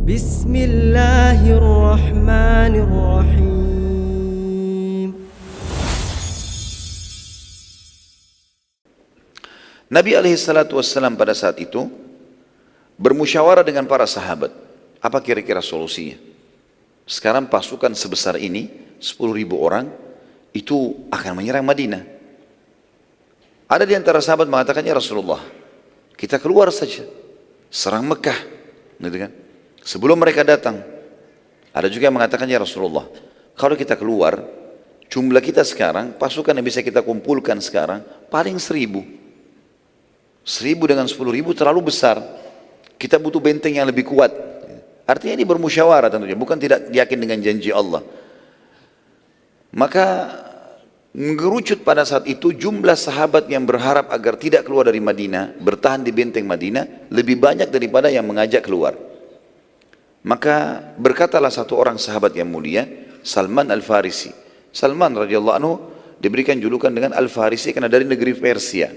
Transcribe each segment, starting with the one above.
Bismillahirrahmanirrahim. Nabi SAW pada saat itu bermusyawarah dengan para sahabat. Apa kira-kira solusinya? Sekarang pasukan sebesar ini, 10.000 orang, itu akan menyerang Madinah. Ada di antara sahabat mengatakan, ya Rasulullah, kita keluar saja, serang Mekah, gitu kan? Sebelum mereka datang. Ada juga yang mengatakan, ya Rasulullah, kalau kita keluar, jumlah kita sekarang, pasukan yang bisa kita kumpulkan sekarang, paling 1.000. 1.000 dengan 10.000 terlalu besar. Kita butuh benteng yang lebih kuat. Artinya ini bermusyawarah tentunya, bukan tidak yakin dengan janji Allah. Maka mengerucut pada saat itu jumlah sahabat yang berharap agar tidak keluar dari Madinah, bertahan di benteng Madinah, lebih banyak daripada yang mengajak keluar. Maka berkatalah satu orang sahabat yang mulia, Salman Al-Farisi. Salman radhiyallahu anhu diberikan julukan dengan Al-Farisi karena dari negeri Persia.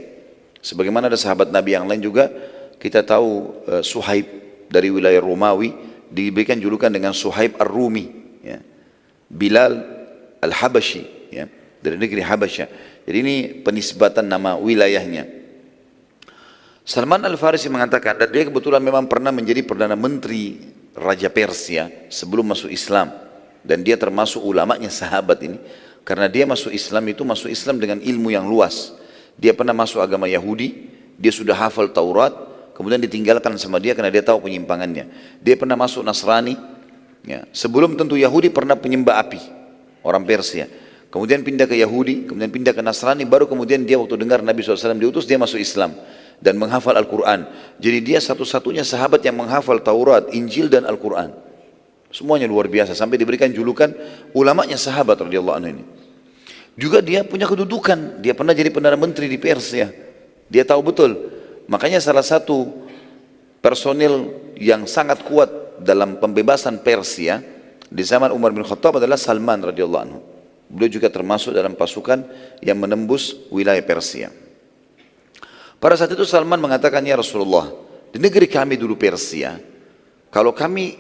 Sebagaimana ada sahabat Nabi yang lain juga, kita tahu Suhaib dari wilayah Romawi diberikan julukan dengan Suhaib Ar-Rumi, ya. Bilal Al-Habashi, ya, dari negeri Habasya. Jadi ini penisbatan nama wilayahnya. Salman Al-Farisi mengatakan, dan dia kebetulan memang pernah menjadi Perdana Menteri Raja Persia sebelum masuk Islam, dan dia termasuk ulamanya sahabat ini, karena dia masuk Islam itu masuk Islam dengan ilmu yang luas. Dia pernah masuk agama Yahudi, dia sudah hafal Taurat, kemudian ditinggalkan sama dia karena dia tahu penyimpangannya. Dia pernah masuk Nasrani, ya, sebelum tentu Yahudi pernah penyembah api, orang Persia, kemudian pindah ke Yahudi, kemudian pindah ke Nasrani, baru kemudian dia waktu dengar Nabi SAW diutus, dia masuk Islam dan menghafal Al-Quran. Jadi dia satu-satunya sahabat yang menghafal Taurat, Injil dan Al-Quran. Semuanya luar biasa, sampai diberikan julukan ulamanya sahabat radhiyallahu anhu ini. Juga dia punya kedudukan, dia pernah jadi Perdana Menteri di Persia. Dia tahu betul. Makanya salah satu personil yang sangat kuat dalam pembebasan Persia di zaman Umar bin Khattab adalah Salman radhiyallahu anhu. Beliau juga termasuk dalam pasukan yang menembus wilayah Persia. Pada saat itu Salman mengatakan, ya Rasulullah, di negeri kami dulu Persia, kalau kami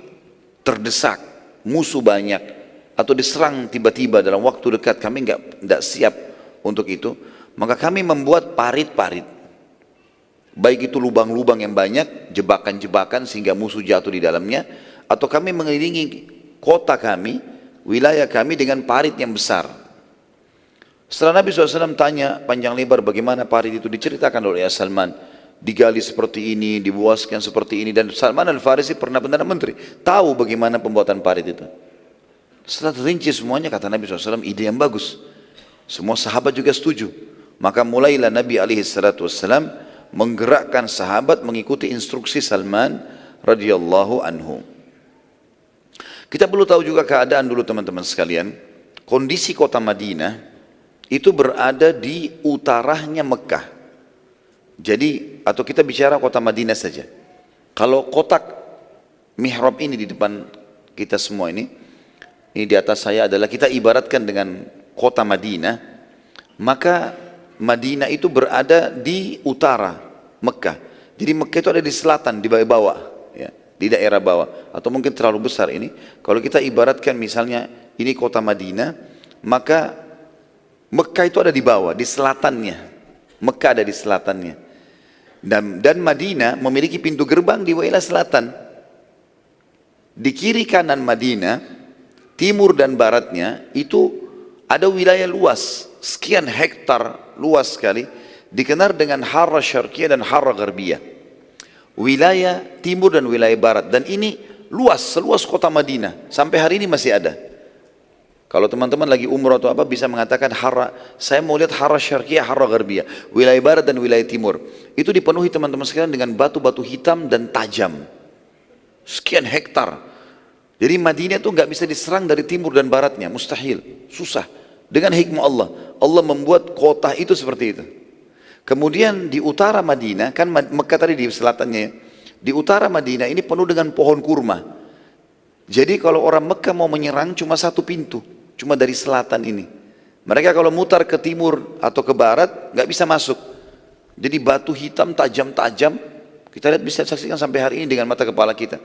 terdesak, musuh banyak, atau diserang tiba-tiba dalam waktu dekat, kami enggak siap untuk itu, maka kami membuat parit-parit. Baik itu lubang-lubang yang banyak, jebakan-jebakan sehingga musuh jatuh di dalamnya, atau kami mengelilingi kota kami, wilayah kami dengan parit yang besar. Setelah Nabi SAW tanya panjang lebar bagaimana parit itu, diceritakan oleh Salman, digali seperti ini, dibuaskan seperti ini, dan Salman Al-Farisi pernah Perdana Menteri, tahu bagaimana pembuatan parit itu. Setelah terinci semuanya, kata Nabi SAW, ide yang bagus. Semua sahabat juga setuju. Maka mulailah Nabi SAW menggerakkan sahabat mengikuti instruksi Salman radhiyallahu anhu. Kita perlu tahu juga keadaan dulu teman-teman sekalian. Kondisi kota Madinah itu berada di utaranya Mekah. Jadi, atau kita bicara kota Madinah saja. Kalau kotak mihrab ini di depan kita semua ini di atas saya adalah, kita ibaratkan dengan kota Madinah, maka Madinah itu berada di utara Mekah. Jadi Mekah itu ada di selatan, di bawah, ya, di daerah bawah, atau mungkin terlalu besar ini. Kalau kita ibaratkan misalnya ini kota Madinah, maka Mekah itu ada di bawah, di selatannya. Mekah ada di selatannya. Dan Madinah memiliki pintu gerbang di wilayah selatan. Di kiri kanan Madinah, timur dan baratnya itu ada wilayah luas, sekian hektar luas sekali, dikenal dengan Harra Syarqiyah dan Harra Gharbiyah. Wilayah timur dan wilayah barat, dan ini luas, seluas kota Madinah, sampai hari ini masih ada. Kalau teman-teman lagi umrah atau apa bisa mengatakan Harra, saya mau lihat Harra Syarqiyah, Harra Gharbiyah, wilayah barat dan wilayah timur. Itu dipenuhi teman-teman sekalian dengan batu-batu hitam dan tajam. Sekian hektar. Jadi Madinah itu nggak bisa diserang dari timur dan baratnya, mustahil, susah. Dengan hikmah Allah, Allah membuat kota itu seperti itu. Kemudian di utara Madinah, kan Mekah tadi di selatannya, di utara Madinah ini penuh dengan pohon kurma. Jadi kalau orang Mekah mau menyerang cuma satu pintu, cuma dari selatan ini. Mereka kalau mutar ke timur atau ke barat nggak bisa masuk. Jadi batu hitam tajam-tajam, kita lihat bisa saksikan sampai hari ini dengan mata kepala kita.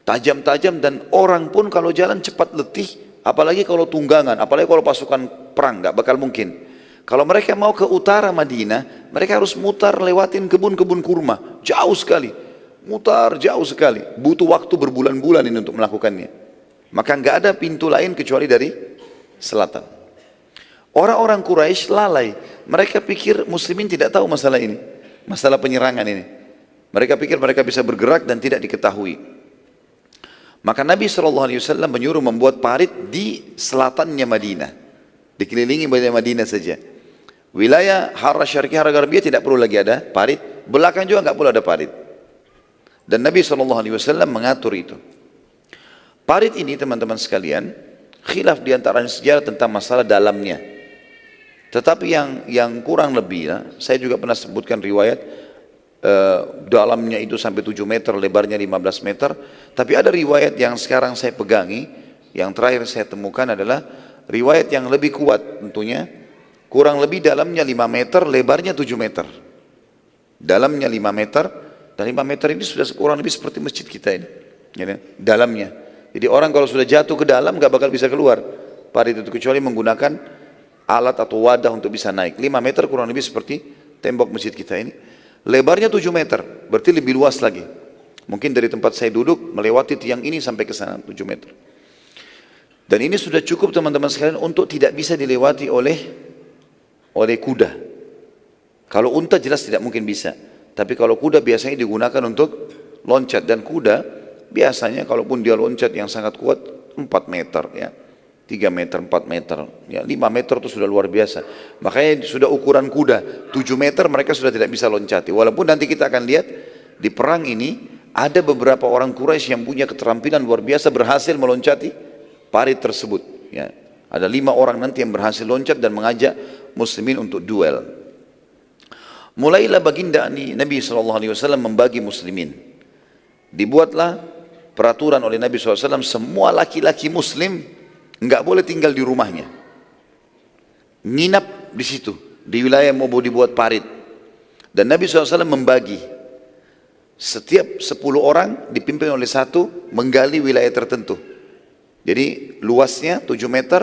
tajam-tajam, dan orang pun kalau jalan cepat letih, apalagi kalau tunggangan, apalagi kalau pasukan perang, nggak bakal mungkin. Kalau mereka mau ke utara Madinah, mereka harus mutar lewatin kebun-kebun kurma, jauh sekali, mutar jauh sekali, butuh waktu berbulan-bulan ini untuk melakukannya. Maka nggak ada pintu lain kecuali dari selatan. Orang-orang Quraisy lalai, mereka pikir muslimin tidak tahu masalah ini, masalah penyerangan ini. Mereka pikir mereka bisa bergerak dan tidak diketahui. Maka Nabi SAW menyuruh membuat parit di selatannya Madinah, dikelilingi Madinah saja. Wilayah Harrah Syarqiyah, Harrah Gharbiyah tidak perlu lagi ada parit, belakang juga nggak perlu ada parit. Dan Nabi SAW mengatur itu. Parit ini teman-teman sekalian, khilaf di antara sejarah tentang masalah dalamnya. Tetapi yang kurang lebih, saya juga pernah sebutkan riwayat, dalamnya itu sampai 7 meter, lebarnya 15 meter. Tapi ada riwayat yang sekarang saya pegangi, yang terakhir saya temukan adalah riwayat yang lebih kuat tentunya. Kurang lebih dalamnya 5 meter, lebarnya 7 meter. Dalamnya 5 meter, dan 5 meter ini sudah kurang lebih seperti masjid kita ini. Ya, dalamnya. Jadi orang kalau sudah jatuh ke dalam gak bakal bisa keluar parit itu, kecuali menggunakan alat atau wadah untuk bisa naik. 5 meter kurang lebih seperti tembok masjid kita ini. Lebarnya 7 meter, berarti lebih luas lagi. Mungkin dari tempat saya duduk melewati tiang ini sampai ke sana 7 meter. Dan ini sudah cukup teman-teman sekalian untuk tidak bisa dilewati oleh kuda. Kalau unta jelas tidak mungkin bisa. Tapi kalau kuda biasanya digunakan untuk loncat, dan kuda biasanya kalaupun dia loncat yang sangat kuat 4 meter ya. 3 meter, 4 meter, ya 5 meter itu sudah luar biasa. Makanya sudah ukuran kuda 7 meter mereka sudah tidak bisa loncati. Walaupun nanti kita akan lihat di perang ini ada beberapa orang Quraisy yang punya keterampilan luar biasa berhasil meloncati parit tersebut. Ya, ada 5 orang nanti yang berhasil loncat dan mengajak muslimin untuk duel. Mulailah baginda Nabi SAW membagi muslimin. Dibuatlah peraturan oleh Nabi SAW, semua laki-laki muslim nggak boleh tinggal di rumahnya, nginap di situ, di wilayah yang mau dibuat parit. Dan Nabi SAW membagi, setiap 10 orang dipimpin oleh satu menggali wilayah tertentu. Jadi luasnya 7 meter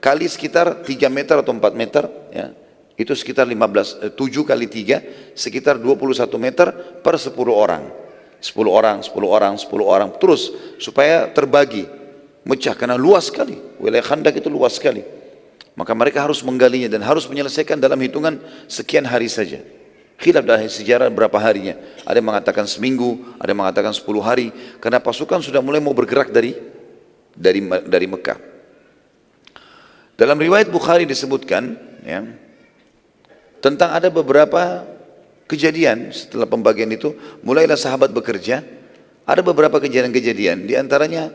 kali sekitar 3 meter atau 4 meter ya, itu sekitar 7 kali 3 sekitar 21 meter per 10 orang. 10 orang, 10 orang, 10 orang, terus supaya terbagi, mecah, karena luas sekali, wilayah Khandak itu luas sekali. Maka mereka harus menggalinya dan harus menyelesaikan dalam hitungan sekian hari saja. Khilaf dalam sejarah berapa harinya. Ada yang mengatakan seminggu, ada yang mengatakan 10 hari, karena pasukan sudah mulai mau bergerak dari Mekah. Dalam riwayat Bukhari disebutkan ya, tentang ada beberapa kejadian setelah pembagian itu, mulailah sahabat bekerja. Ada beberapa kejadian-kejadian, di antaranya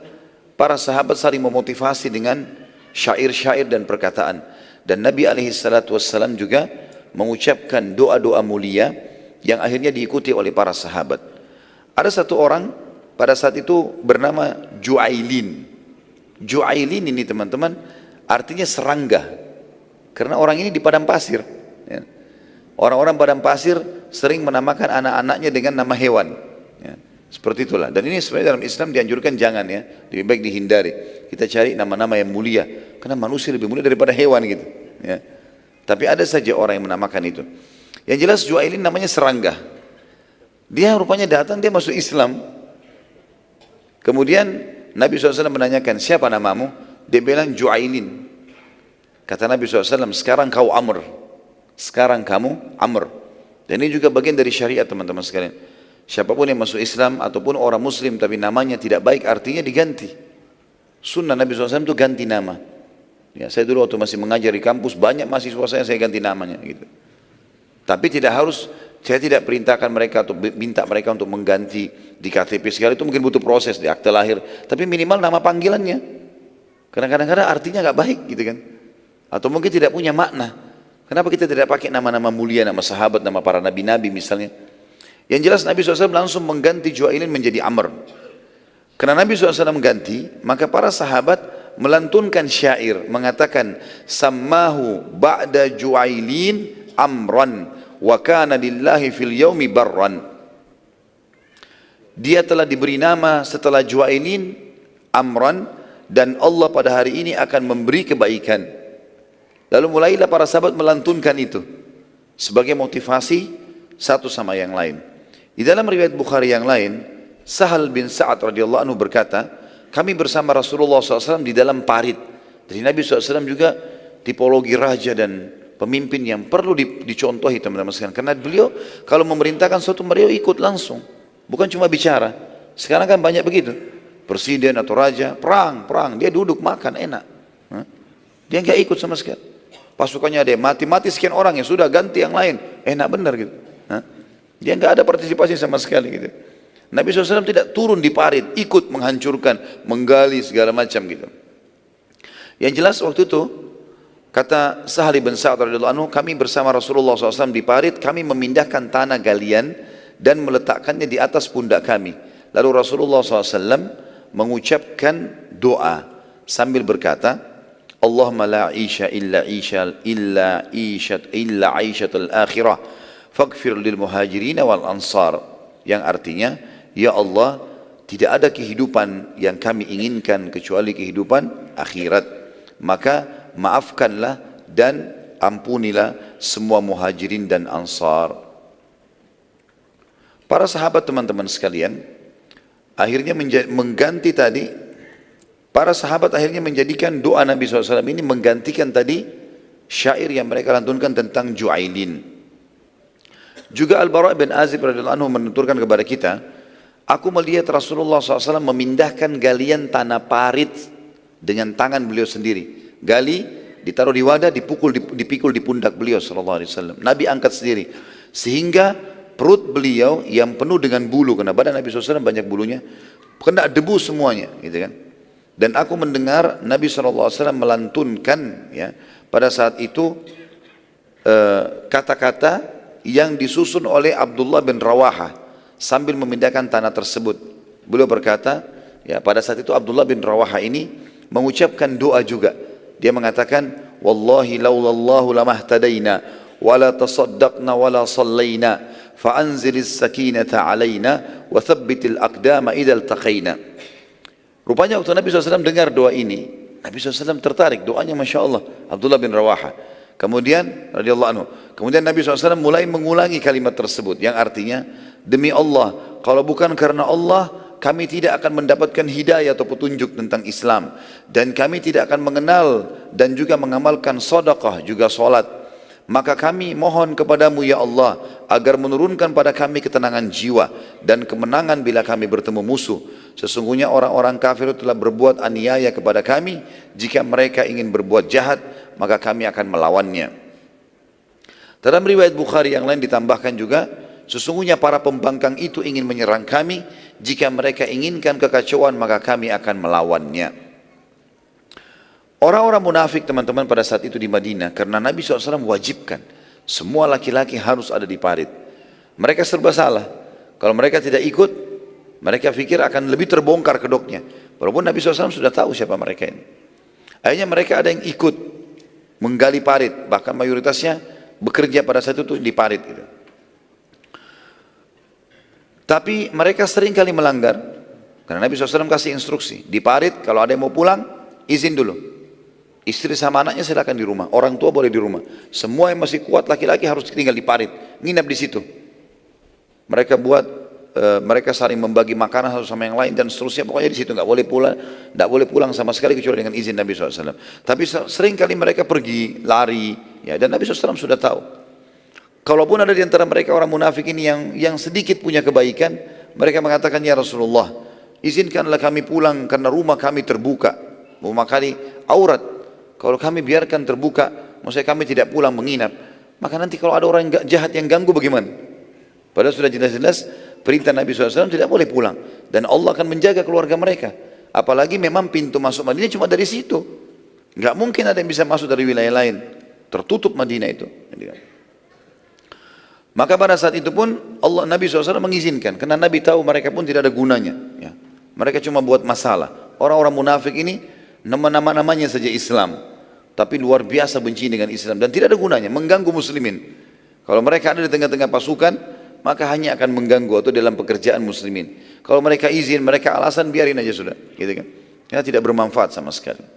para sahabat saling memotivasi dengan syair-syair dan perkataan. Dan Nabi SAW juga mengucapkan doa-doa mulia yang akhirnya diikuti oleh para sahabat. Ada satu orang pada saat itu bernama Ju'ailin. Ju'ailin ini teman-teman artinya serangga, karena orang ini di padang pasir ya. Orang-orang padang pasir sering menamakan anak-anaknya dengan nama hewan ya. Seperti itulah. Dan ini sebenarnya dalam Islam dianjurkan jangan ya, lebih baik dihindari. Kita cari nama-nama yang mulia, karena manusia lebih mulia daripada hewan gitu ya. Tapi ada saja orang yang menamakan itu. Yang jelas Ju'ailin namanya serangga. Dia rupanya datang, dia masuk Islam. Kemudian Nabi SAW menanyakan, siapa namamu? Dia bilang Ju'ailin. Kata Nabi SAW, sekarang kau Amr. Sekarang kamu Amr. Dan ini juga bagian dari syariat teman-teman sekalian. Siapapun yang masuk Islam ataupun orang muslim tapi namanya tidak baik, artinya diganti. Sunnah Nabi SAW itu ganti nama ya. Saya dulu waktu masih mengajar di kampus, banyak mahasiswa saya ganti namanya gitu. Tapi tidak harus, saya tidak perintahkan mereka atau minta mereka untuk mengganti di KTP segala, itu mungkin butuh proses di akte lahir. Tapi minimal nama panggilannya, karena kadang-kadang artinya nggak baik gitu kan, atau mungkin tidak punya makna. Kenapa kita tidak pakai nama-nama mulia, nama sahabat, nama para nabi-nabi misalnya? Yang jelas Nabi SAW langsung mengganti Ju'ailin menjadi Amr. Karena Nabi SAW mengganti, maka para sahabat melantunkan syair mengatakan, sammahu ba'da Ju'ailin Amran wa kana lillahi fil yaumi barran. dia telah diberi nama setelah Ju'ailin Amran, dan Allah pada hari ini akan memberi kebaikan. Lalu mulailah para sahabat melantunkan itu sebagai motivasi satu sama yang lain. Di dalam riwayat Bukhari yang lain, Sahal bin Sa'ad radhiyallahu anhu berkata, kami bersama Rasulullah SAW di dalam parit. Jadi Nabi SAW juga tipologi raja dan pemimpin yang perlu dicontohi teman-teman sekalian. Karena beliau kalau memerintahkan sesuatu, beliau ikut langsung, bukan cuma bicara. Sekarang kan banyak begitu, presiden atau raja perang, dia duduk makan enak, dia nggak ikut sama sekali. Pasukannya ada yang mati sekian orang, ya sudah ganti yang lain, enak benar gitu. Dia nggak ada partisipasi sama sekali gitu. Nabi SAW tidak turun di parit, ikut menghancurkan, menggali segala macam gitu. Yang jelas waktu itu, kata Sahal bin Sa'ad radhiyallahu anhu, kami bersama Rasulullah SAW di parit, kami memindahkan tanah galian dan meletakkannya di atas pundak kami. Lalu Rasulullah SAW mengucapkan doa sambil berkata, Allahumma la isha illa aishatul akhirah faghfir lil muhajirin wal ansar, yang artinya, ya Allah, tidak ada kehidupan yang kami inginkan kecuali kehidupan akhirat, maka maafkanlah dan ampunilah semua muhajirin dan ansar. Para sahabat teman-teman sekalian akhirnya mengganti tadi, para sahabat akhirnya menjadikan doa Nabi SAW ini menggantikan tadi syair yang mereka lantunkan tentang Ju'ailin. Juga Al-Bara' bin Azib radhiyallahu anhu menuturkan kepada kita, aku melihat Rasulullah SAW memindahkan galian tanah parit dengan tangan beliau sendiri. Gali, ditaruh di wadah, dipikul di pundak beliau SAW. Nabi angkat sendiri, sehingga perut beliau yang penuh dengan bulu, karena badan Nabi SAW banyak bulunya, kena debu semuanya, gitu kan. Dan aku mendengar Nabi SAW melantunkan, ya, pada saat itu kata-kata yang disusun oleh Abdullah bin Rawaha sambil memindahkan tanah tersebut. Beliau berkata, ya, pada saat itu Abdullah bin Rawaha ini mengucapkan doa juga. Dia mengatakan, wallahi laulallahu lamahtadaina wala tasaddaqna wala sallaina fa anzilis sakinata alaina wa thabbitil aqdama idza iltaqaina. Rupanya waktu Nabi SAW dengar doa ini, Nabi SAW tertarik, doanya Masya Allah, Abdullah bin Rawaha. Kemudian radhiyallahu anhu, kemudian Nabi SAW mulai mengulangi kalimat tersebut yang artinya, demi Allah, kalau bukan karena Allah, kami tidak akan mendapatkan hidayah atau petunjuk tentang Islam, dan kami tidak akan mengenal dan juga mengamalkan sedekah juga salat. Maka kami mohon kepadamu ya Allah agar menurunkan pada kami ketenangan jiwa dan kemenangan bila kami bertemu musuh. Sesungguhnya orang-orang kafir telah berbuat aniaya kepada kami. Jika mereka ingin berbuat jahat, maka kami akan melawannya. Dalam riwayat Bukhari yang lain ditambahkan juga, sesungguhnya para pembangkang itu ingin menyerang kami. Jika mereka inginkan kekacauan, maka kami akan melawannya. Orang-orang munafik teman-teman pada saat itu di Madinah, karena Nabi SAW wajibkan semua laki-laki harus ada di parit. Mereka serba salah. Kalau mereka tidak ikut, mereka pikir akan lebih terbongkar kedoknya. Walaupun Nabi SAW sudah tahu siapa mereka ini. Akhirnya mereka ada yang ikut menggali parit, bahkan mayoritasnya bekerja pada saat itu di parit gitu. Tapi mereka sering kali melanggar, karena Nabi SAW kasih instruksi, di parit kalau ada yang mau pulang, izin dulu. Istri sama anaknya silakan di rumah, orang tua boleh di rumah. Semua yang masih kuat laki-laki harus tinggal di parit, nginap di situ. Mereka mereka saling membagi makanan satu sama yang lain dan seterusnya. Pokoknya di situ nggak boleh pulang sama sekali kecuali dengan izin Nabi SAW. Tapi sering kali mereka pergi lari, ya, dan Nabi SAW sudah tahu. Kalaupun ada di antara mereka orang munafik ini yang sedikit punya kebaikan, mereka mengatakan, ya Rasulullah, izinkanlah kami pulang karena rumah kami terbuka, rumah kami aurat. Kalau kami biarkan terbuka, maksudnya kami tidak pulang menginap, maka nanti kalau ada orang jahat yang ganggu bagaimana? Padahal sudah jelas-jelas perintah Nabi SAW tidak boleh pulang, dan Allah akan menjaga keluarga mereka. Apalagi memang pintu masuk Madinah cuma dari situ, nggak mungkin ada yang bisa masuk dari wilayah lain, tertutup Madinah itu. Maka pada saat itu pun Nabi SAW mengizinkan, karena Nabi tahu mereka pun tidak ada gunanya, ya. Mereka cuma buat masalah. Orang-orang munafik ini nama-namanya saja Islam, tapi luar biasa benci dengan Islam dan tidak ada gunanya, mengganggu muslimin. Kalau mereka ada di tengah-tengah pasukan, maka hanya akan mengganggu atau dalam pekerjaan muslimin. Kalau mereka izin, mereka alasan, biarin aja sudah, gitu kan. Karena tidak bermanfaat sama sekali.